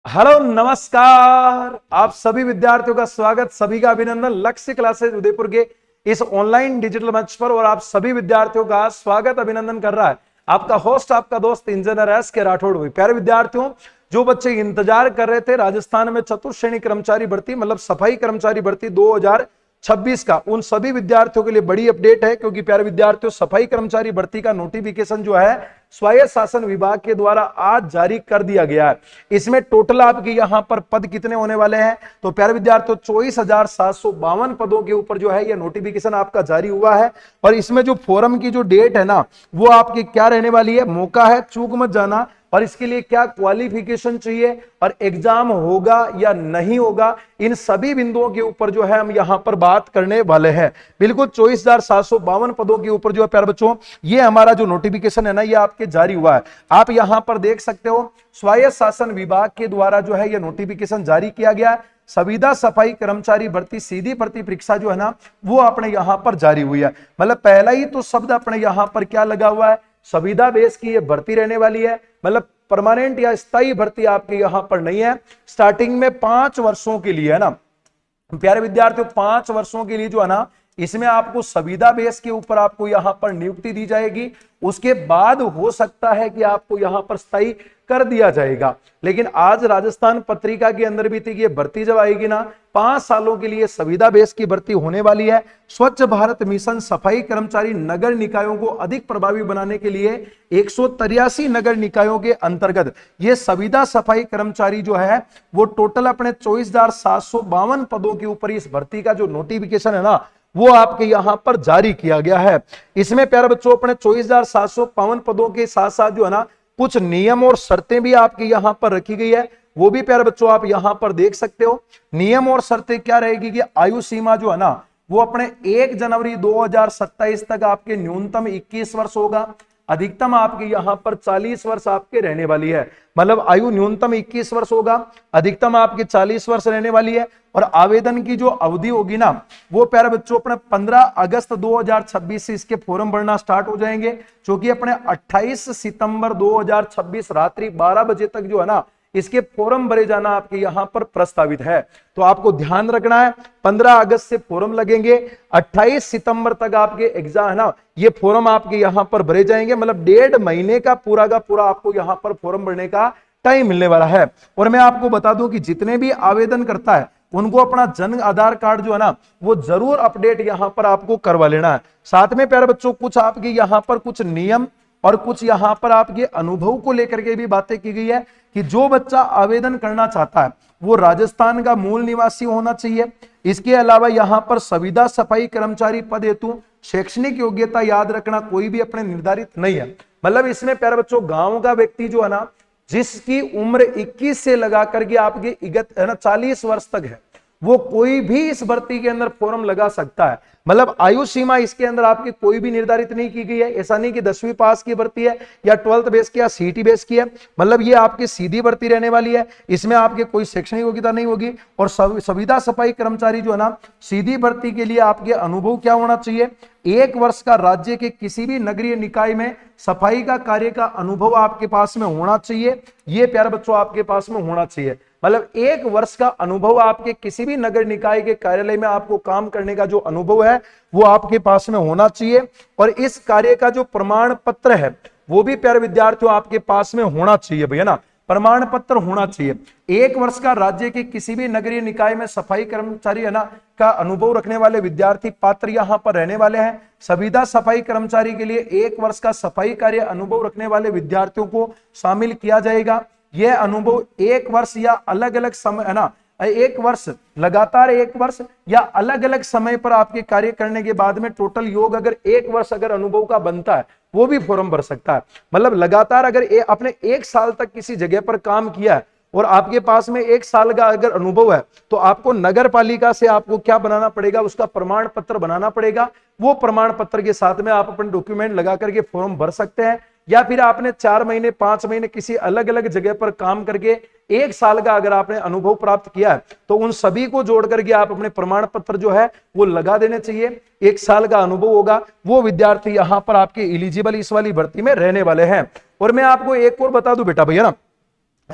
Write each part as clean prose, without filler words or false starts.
Hello नमस्कार। आप सभी विद्यार्थियों का स्वागत, सभी का अभिनंदन लक्ष्य क्लासेस उदयपुर के इस ऑनलाइन डिजिटल मंच पर। और आप सभी विद्यार्थियों का स्वागत अभिनंदन कर रहा है आपका होस्ट, आपका दोस्त इंजीनियर एस के राठौड़। प्यारे विद्यार्थियों, जो बच्चे इंतजार कर रहे थे राजस्थान में चतुर्थ श्रेणी कर्मचारी भर्ती मतलब सफाई कर्मचारी भर्ती 2026 का, उन सभी विद्यार्थियों के लिए बड़ी अपडेट है। क्योंकि प्यारे विद्यार्थियों, सफाई कर्मचारी भर्ती का नोटिफिकेशन जो है स्वायत्त शासन विभाग के द्वारा आज जारी कर दिया गया है। इसमें टोटल आपके यहां पर पद कितने होने वाले हैं? तो प्यारे विद्यार्थियों, 24,752 पदों के ऊपर जो है यह नोटिफिकेशन आपका जारी हुआ है। और इसमें जो फोरम की जो डेट है ना, वो आपकी क्या रहने वाली है? मौका है, चूक मत जाना। और इसके लिए क्या क्वालिफिकेशन चाहिए और एग्जाम होगा या नहीं होगा, इन सभी बिंदुओं के ऊपर जो है हम यहां पर बात करने वाले हैं। बिल्कुल 24,752 पदों के ऊपर जो है प्यारे बच्चों, ये हमारा जो नोटिफिकेशन है ना, ये आपके जारी हुआ है। आप यहां पर देख सकते हो, स्वायत्त शासन विभाग के द्वारा जो है यह नोटिफिकेशन जारी किया गया है। संविदा सफाई कर्मचारी भर्ती सीधी भर्ती परीक्षा जो है ना, वो अपने यहां पर जारी हुई है। मतलब पहला ही तो शब्द अपने यहां पर क्या लगा हुआ है? संविदा बेस की ये भर्ती रहने वाली है। मतलब परमानेंट या स्थायी भर्ती आपके यहां पर नहीं है। स्टार्टिंग में 5 वर्षों के लिए है ना प्यारे विद्यार्थियों, 5 वर्षों के लिए जो है ना, इसमें आपको संविदा बेस के ऊपर आपको यहां पर नियुक्ति दी जाएगी। उसके बाद हो सकता है कि आपको यहां पर स्थायी कर दिया जाएगा। लेकिन आज राजस्थान पत्रिका के अंदर भी थी कि भर्ती जब आएगी ना, 5 सालों के लिए संविदा बेस की भर्ती होने वाली है। स्वच्छ भारत मिशन सफाई कर्मचारी नगर निकायों को अधिक प्रभावी बनाने के लिए 183 नगर निकायों के अंतर्गत ये संविदा सफाई कर्मचारी जो है वो टोटल अपने 24,752 पदों के ऊपर इस भर्ती का जो नोटिफिकेशन है ना, वो आपके यहां पर जारी किया गया है। इसमें प्यारे बच्चों, अपने 24,752 पदों के साथ साथ जो है ना, कुछ नियम और शर्तें भी आपके यहां पर रखी गई है। वो भी प्यारे बच्चों आप यहां पर देख सकते हो। नियम और शर्तें क्या रहेगी कि आयु सीमा जो है ना, वो अपने 1 जनवरी 2027 तक आपके न्यूनतम 21 वर्ष होगा। अधिकतम आपके यहां पर 40 वर्ष आपके रहने वाली है। मतलब आयु न्यूनतम 21 वर्ष होगा, अधिकतम आपके 40 वर्ष रहने वाली है। और आवेदन की जो अवधि होगी ना, वो प्यारे बच्चों अपने 15 अगस्त 2026 से इसके फॉर्म भरना स्टार्ट हो जाएंगे। जो कि अपने 28 सितंबर 2026 रात्रि 12 बजे तक जो है ना, इसके फॉर्म भरे जाना आपके यहां पर प्रस्तावित है। तो आपको ध्यान रखना है, 15 अगस्त से फॉर्म लगेंगे, 28 सितंबर तक आपके एग्जाम है ना, ये फॉर्म आपके यहां पर भरे जाएंगे। मतलब 1.5 महीने का पूरा आपको यहां पर फॉर्म भरने का टाइम मिलने वाला है। और मैं आपको बता दूं कि जितने भी आवेदन करता है उनको अपना जन्म आधार कार्ड जो है ना, वो जरूर अपडेट यहां पर आपको करवा लेना है। साथ में प्यारे बच्चों, कुछ आपके यहां पर कुछ नियम और कुछ यहां पर आपके अनुभव को लेकर के भी बातें की गई है कि जो बच्चा आवेदन करना चाहता है वो राजस्थान का मूल निवासी होना चाहिए। इसके अलावा यहां पर संविदा सफाई कर्मचारी पद हेतु शैक्षणिक योग्यता याद रखना कोई भी अपने निर्धारित नहीं है। मतलब इसमें प्यारे बच्चों, गांव का व्यक्ति जो है ना, जिसकी उम्र 21 से लगा करके आपके 40 वर्ष तक है, वो कोई भी इस भर्ती के अंदर फॉर्म लगा सकता है। मतलब आयु सीमा इसके अंदर आपकी कोई भी निर्धारित नहीं की गई है। ऐसा नहीं कि 10वीं पास की भर्ती है या 12th बेस की या सीईटी बेस की है। मतलब ये आपकी सीधी भर्ती रहने वाली है। इसमें आपके कोई शैक्षणिक योग्यता नहीं होगी। और संविदा सफाई कर्मचारी जो है ना, सीधी भर्ती के लिए आपके अनुभव क्या होना चाहिए? 1 वर्ष का राज्य के किसी भी नगरीय निकाय में सफाई का कार्य का अनुभव आपके पास में होना चाहिए। ये प्यारे बच्चों आपके पास में होना चाहिए। मतलब 1 वर्ष का अनुभव आपके किसी भी नगर निकाय के कार्यालय में आपको काम करने का जो अनुभव है वो आपके पास में होना चाहिए। और इस कार्य का जो प्रमाण पत्र है वो भी प्यारे विद्यार्थियों आपके पास में होना चाहिए भैया ना, प्रमाण पत्र होना चाहिए। 1 वर्ष का राज्य के किसी भी नगरीय निकाय में सफाई कर्मचारी है ना का अनुभव रखने वाले विद्यार्थी पात्र यहां पर रहने वाले हैं। संविदा सफाई कर्मचारी के लिए 1 वर्ष का सफाई कार्य अनुभव रखने वाले विद्यार्थियों को शामिल किया जाएगा। यह अनुभव 1 वर्ष या अलग अलग समय है ना, 1 वर्ष लगातार 1 वर्ष या अलग अलग समय पर आपके कार्य करने के बाद में टोटल योग अगर 1 वर्ष अगर अनुभव का बनता है, वो भी फॉर्म भर सकता है। मतलब लगातार अगर आपने 1 साल तक किसी जगह पर काम किया है और आपके पास में 1 साल का अगर अनुभव है, तो आपको नगर पालिका से आपको क्या बनाना पड़ेगा? उसका प्रमाण पत्र बनाना पड़ेगा। वो प्रमाण पत्र के साथ में आप अपने डॉक्यूमेंट लगा करके फॉर्म भर सकते हैं। या फिर आपने 4 महीने 5 महीने किसी अलग अलग जगह पर काम करके 1 साल का अगर आपने अनुभव प्राप्त किया है, तो उन सभी को जोड़ करके आप अपने प्रमाण पत्र जो है वो लगा देने चाहिए। 1 साल का अनुभव होगा, वो विद्यार्थी यहां पर आपके एलिजिबल इस वाली भर्ती में रहने वाले हैं। और मैं आपको एक और बता दूं बेटा भैया ना,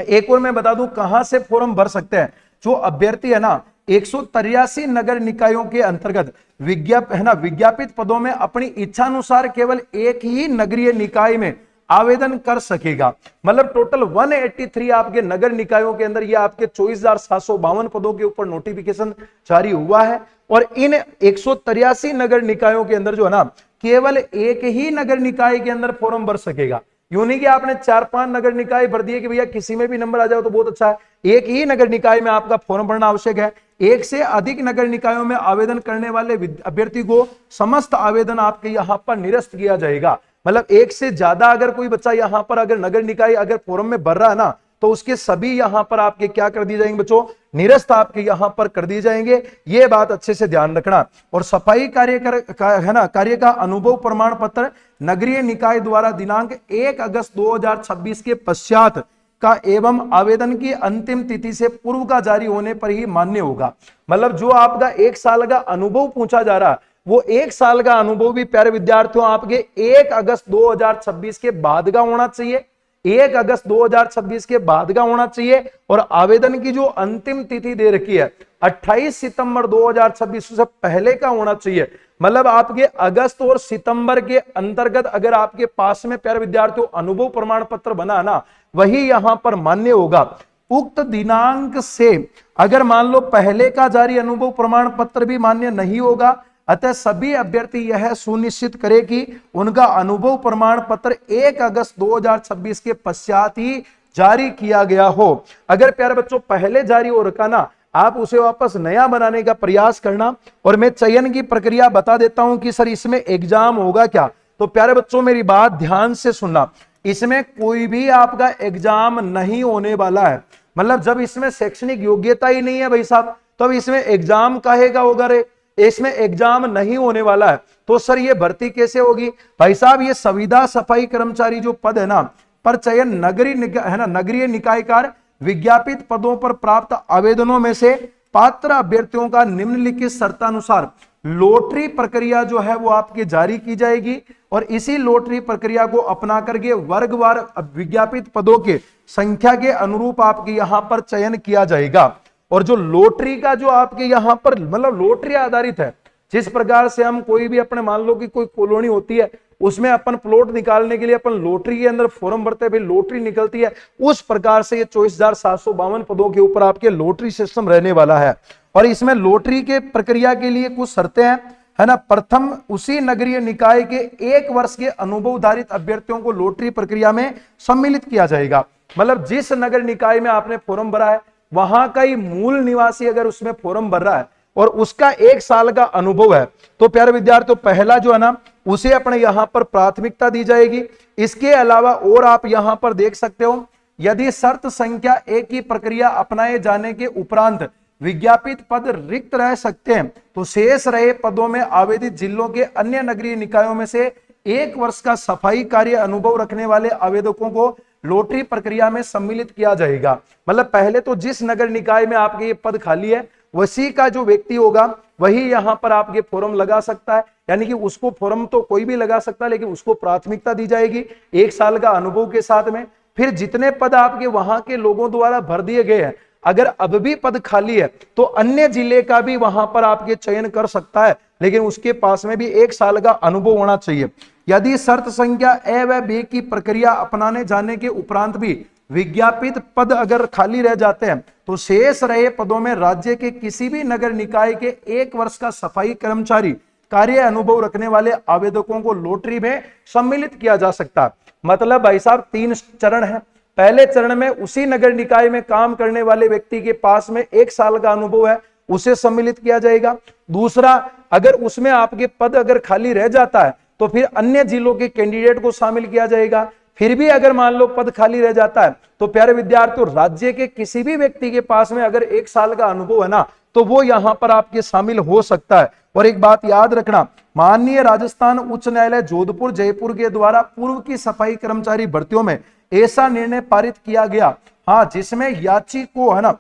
एक और मैं बता दूं कहां से फॉर्म भर सकते हैं। जो अभ्यर्थी है ना 183 नगर निकायों के अंतर्गत विज्ञापित पदों में अपनी इच्छानुसार केवल एक ही नगरीय निकाय में आवेदन कर सकेगा। मतलब टोटल 183 आपके नगर निकायों के अंदर ये आपके 24,752 पदों के ऊपर नोटिफिकेशन जारी हुआ है। और इन 183 नगर निकायों के अंदर जो है ना केवल एक ही नगर निकाय के अंदर फॉर्म भर सकेगा। यूं नहीं कि आपने 4-5 नगर निकाय भर दिए कि भैया किसी में भी नंबर आ जाओ तो बहुत अच्छा है। एक ही नगर निकाय में आपका फॉर्म भरना आवश्यक है। एक से अधिक नगर निकायों में आवेदन करने वाले अभ्यर्थी को समस्त आवेदन आपके यहाँ पर निरस्त किया जाएगा। मतलब एक से ज्यादा अगर कोई बच्चा यहाँ पर अगर नगर निकाय अगर फॉर्म में भर रहा है ना तो उसके सभी यहां पर आपके क्या कर दिए जाएंगे बच्चों, निरस्त आपके यहां पर कर दिए जाएंगे। ये बात अच्छे से ध्यान रखना। और सफाई कार्य का अनुभव प्रमाण पत्र नगरीय निकाय द्वारा दिनांक 1 अगस्त 2026 के पश्चात का एवं आवेदन की अंतिम तिथि से पूर्व का जारी होने पर ही मान्य होगा। मतलब जो आपका 1 साल का अनुभव पूछा जा रहा है वो 1 साल का अनुभव भी प्यारे विद्यार्थियों आपके 1 अगस्त 2026 के बाद का होना चाहिए। 1 अगस्त 2026 के बाद का होना चाहिए। और आवेदन की जो अंतिम तिथि दे रखी है 28 सितंबर 2026 से पहले का होना चाहिए। मतलब आपके अगस्त और सितंबर के अंतर्गत अगर आपके पास में प्यारे विद्यार्थियों अनुभव प्रमाण पत्र बना ना वही यहां पर मान्य होगा। उक्त दिनांक से अगर मान लो पहले का जारी अनुभव प्रमाण पत्र भी मान्य नहीं होगा। अतः सभी अभ्यर्थी यह सुनिश्चित करें कि उनका अनुभव प्रमाण पत्र 1 अगस्त 2026 के पश्चात ही जारी किया गया हो। अगर प्यारे बच्चों पहले जारी हो रखा ना आप उसे वापस नया बनाने का प्रयास करना। और मैं चयन की प्रक्रिया बता देता हूं कि सर इसमें एग्जाम होगा क्या। तो प्यारे बच्चों मेरी बात ध्यान से सुनना, इसमें कोई भी आपका एग्जाम नहीं होने वाला है। मतलब जब इसमें शैक्षणिक योग्यता ही नहीं है भाई साहब तो अब इसमें एग्जाम काहेगा होगा रे, इसमें एग्जाम नहीं होने वाला है। तो सर ये भर्ती कैसे होगी भाई साहब, ये संविदा सफाई कर्मचारी जो पद है ना पर चयन नगरीय निकायकार विज्ञापित पदों पर प्राप्त आवेदनों में से पात्र अभ्यर्थियों का निम्नलिखित शर्तानुसार लॉटरी प्रक्रिया जो है वो आपके जारी की जाएगी। और इसी लॉटरी प्रक्रिया को अपना करके वर्गवार विज्ञापित पदों के संख्या के अनुरूप आपके यहां पर चयन किया जाएगा। और जो लॉटरी का जो आपके यहां पर मतलब लॉटरी आधारित है, जिस प्रकार से हम कोई भी अपने मान लो कि कोई कॉलोनी होती है उसमें अपन प्लॉट निकालने के लिए अपन लॉटरी के अंदर फॉर्म भरते हैं, फिर लॉटरी निकलती है, उस प्रकार से ये 24,752 पदों के ऊपर आपके लॉटरी सिस्टम रहने वाला है। और इसमें लॉटरी के प्रक्रिया के लिए कुछ शर्तें हैं, है ना। प्रथम उसी नगरीय निकाय के 1 वर्ष के अनुभवधारित अभ्यर्थियों को लॉटरी प्रक्रिया में सम्मिलित किया जाएगा। मतलब जिस नगर निकाय में आपने फॉर्म भरा है वहां का ही मूल निवासी अगर उसमें फॉर्म भर रहा है और उसका 1 साल का अनुभव है तो प्यारे विद्यार्थियों पहला जो है ना उसे अपने यहां पर प्राथमिकता दी जाएगी। इसके अलावा और आप यहां पर देख सकते हो यदि शर्त संख्या 1 की प्रक्रिया अपनाए जाने के उपरांत विज्ञापित पद रिक्त रह सकते हैं तो शेष रहे पदों में आवेदित जिलों के अन्य नगरीय निकायों में से 1 वर्ष का सफाई कार्य अनुभव रखने वाले आवेदकों को लॉटरी प्रक्रिया में सम्मिलित किया जाएगा। मतलब पहले तो जिस नगर निकाय में आपके ये पद खाली है वसी का जो व्यक्ति होगा वही यहां पर आपके फॉर्म लगा सकता है। यानी कि उसको फॉर्म तो कोई भी लगा सकता है लेकिन उसको प्राथमिकता दी जाएगी 1 साल का अनुभव के साथ में। फिर जितने पद आपके वहां के लोगों द्वारा भर दिए गए हैं अगर अब भी पद खाली है तो अन्य जिले का भी वहां पर आपके चयन कर सकता है लेकिन उसके पास में भी 1 साल का अनुभव होना चाहिए। यदि शर्त संख्या ए व बी की प्रक्रिया अपनाने जाने के उपरांत भी विज्ञापित पद अगर खाली रह जाते हैं तो शेष रहे पदों में राज्य के किसी भी नगर निकाय के 1 वर्ष का सफाई कर्मचारी कार्य अनुभव रखने वाले आवेदकों को लॉटरी में सम्मिलित किया जा सकता है। मतलब भाई साहब 3 चरण है। पहले चरण में उसी नगर निकाय में काम करने वाले व्यक्ति के पास में 1 साल का अनुभव है उसे सम्मिलित किया जाएगा। दूसरा अगर उसमें आपके पद अगर खाली रह जाता है तो फिर अन्य जिलों के कैंडिडेट को शामिल किया जाएगा। फिर भी अगर मान लो पद खाली रह जाता है तो प्यारे विद्यार्थियों राज्य के किसी भी व्यक्ति के पास में अगर 1 साल का अनुभव है ना तो वो यहां पर आपके शामिल हो सकता है। और एक बात याद रखना, माननीय राजस्थान उच्च न्यायालय जोधपुर जयपुर के द्वारा पूर्व की सफाई कर्मचारी भर्तियों में ऐसा निर्णय पारित किया गया, हाँ, जिसमें याची को है ना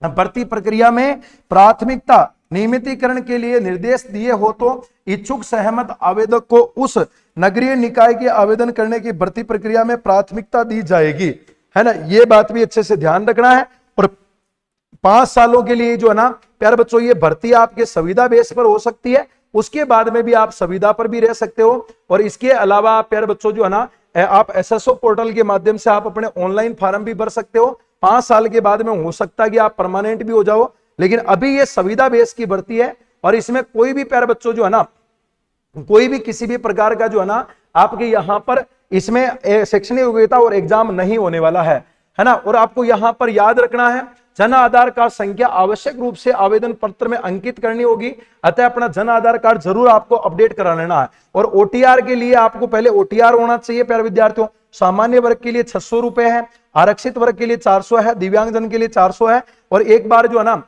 भर्ती प्रक्रिया में प्राथमिकता नियमितीकरण के लिए निर्देश दिए हो तो इच्छुक सहमत आवेदक को उस नगरीय निकाय के आवेदन करने की भर्ती प्रक्रिया में प्राथमिकता दी जाएगी। है ना, ये बात भी अच्छे से ध्यान रखना है। और 5 सालों के लिए जो है ना प्यारे बच्चों ये भर्ती आपके संविदा बेस पर हो सकती है, उसके बाद में भी आप संविदा पर भी रह सकते हो। और इसके अलावा प्यारे बच्चों जो है ना आप एसएसओ पोर्टल के माध्यम से आप अपने ऑनलाइन फॉर्म भी भर सकते हो। 5 साल के बाद में हो सकता है कि आप परमानेंट भी हो जाओ, लेकिन अभी ये संविदा बेस की भर्ती है और इसमें कोई भी प्यारे बच्चों जो है ना कोई भी किसी भी प्रकार का जो है ना आपके यहां पर इसमें शैक्षणिक योग्यता और एग्जाम नहीं होने वाला है ना। और आपको यहां पर याद रखना है जन आधार कार्ड संख्या आवश्यक रूप से आवेदन पत्र में अंकित करनी होगी, अतः अपना जन आधार कार्ड जरूर आपको अपडेट करा लेना है। और ओटीआर के लिए आपको पहले ओटीआर होना चाहिए प्यारे विद्यार्थियों। सामान्य वर्ग के लिए 600 रुपए है, आरक्षित वर्ग के लिए 400 है, दिव्यांगजन के लिए 400 है। और एक बार जो है ना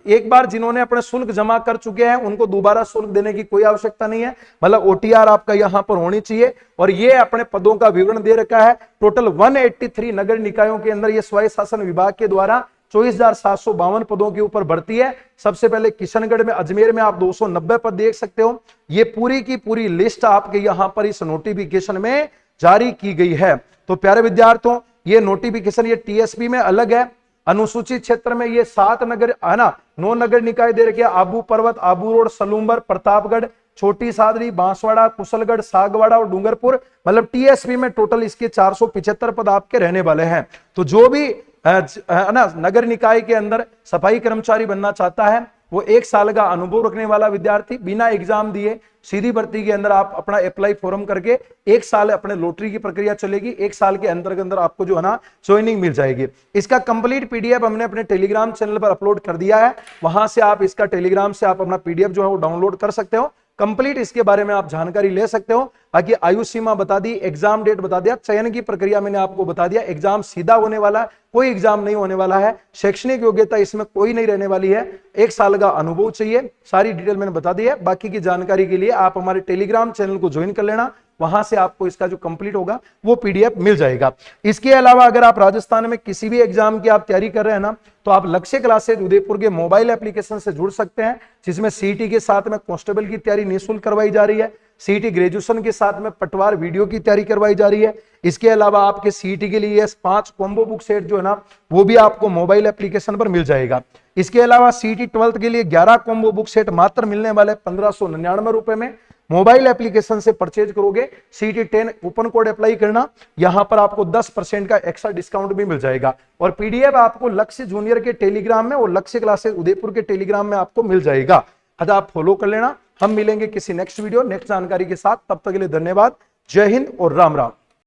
एक बार जिन्होंने अपने शुल्क जमा कर चुके हैं उनको दोबारा शुल्क देने की कोई आवश्यकता नहीं है, मतलब ओटीआर आपका यहां पर होनी चाहिए। और ये अपने पदों का विवरण दे रखा है। टोटल 183 नगर निकायों के अंदर ये स्वायत्त शासन विभाग के द्वारा 24,752 पदों के ऊपर भर्ती है। सबसे पहले किशनगढ़ में, अजमेर में आप 290 पद देख सकते हो। ये पूरी की पूरी लिस्ट आपके यहां पर इस नोटिफिकेशन में जारी की गई है। तो प्यारे विद्यार्थियों ये नोटिफिकेशन ये टीएसपी में अलग है, अनुसूचित क्षेत्र में ये 7 नगर है ना 9 नगर निकाय दे रखे, आबू पर्वत, आबू रोड, सलूम्बर, प्रतापगढ़, छोटी सादरी, बांसवाड़ा, कुशलगढ़, सागवाड़ा और डूंगरपुर, मतलब टीएसपी में टोटल इसके 475 पद आपके रहने वाले हैं। तो जो भी ना नगर निकाय के अंदर सफाई कर्मचारी बनना चाहता है वो 1 साल का अनुभव रखने वाला विद्यार्थी बिना एग्जाम दिए सीधी भर्ती के अंदर आप अपना अप्लाई फॉर्म करके 1 साल अपने लॉटरी की प्रक्रिया चलेगी, 1 साल के अंदर आपको जो है ना ज्वाइनिंग मिल जाएगी। इसका कंप्लीट पीडीएफ हमने अपने टेलीग्राम चैनल पर अपलोड कर दिया है, वहां से आप इसका टेलीग्राम से आप अपना पीडीएफ जो है वो डाउनलोड कर सकते हो। कंप्लीट इसके बारे में आप जानकारी ले सकते हो। बाकी आयु सीमा बता दी, एग्जाम डेट बता दिया, चयन की प्रक्रिया मैंने आपको बता दिया। एग्जाम सीधा होने वाला है, कोई एग्जाम नहीं होने वाला है, शैक्षणिक योग्यता इसमें कोई नहीं रहने वाली है, 1 साल का अनुभव चाहिए, सारी डिटेल मैंने बता दी है। बाकी की जानकारी के लिए आप हमारे टेलीग्राम चैनल को ज्वाइन कर लेना, वहां से आपको इसका जो कंप्लीट होगा वो पीडीएफ मिल जाएगा। इसके अलावा अगर आप राजस्थान में किसी भी एग्जाम की आप तैयारी कर रहे हैं ना तो आप लक्ष्य क्लासेज उदयपुर के मोबाइल एप्लीकेशन से जुड़ सकते हैं, जिसमें सीईटी के साथ में कांस्टेबल की तैयारी निःशुल्क करवाई जा रही है, सीईटी ग्रेजुएशन के साथ में पटवार वीडियो की तैयारी करवाई जा रही है। इसके अलावा आपके सीईटी के लिए 5 कॉम्बो बुक सेट जो है ना वो भी आपको मोबाइल एप्लीकेशन पर मिल जाएगा। इसके अलावा सीईटी 12th के लिए 11 कॉम्बो बुक सेट मात्र मिलने वाले 1599 रुपए में, मोबाइल एप्लीकेशन से परचेज करोगे, सीईटी 10 कूपन कोड अप्लाई करना, यहां पर आपको 10% का एक्स्ट्रा डिस्काउंट भी मिल जाएगा। और पीडीएफ आपको लक्ष्य जूनियर के टेलीग्राम में और लक्ष्य क्लासेस उदयपुर के टेलीग्राम में आपको मिल जाएगा। अतः आप फॉलो कर लेना। हम मिलेंगे किसी नेक्स्ट वीडियो नेक्स्ट जानकारी के साथ, तब तक के लिए धन्यवाद। जय हिंद और राम राम।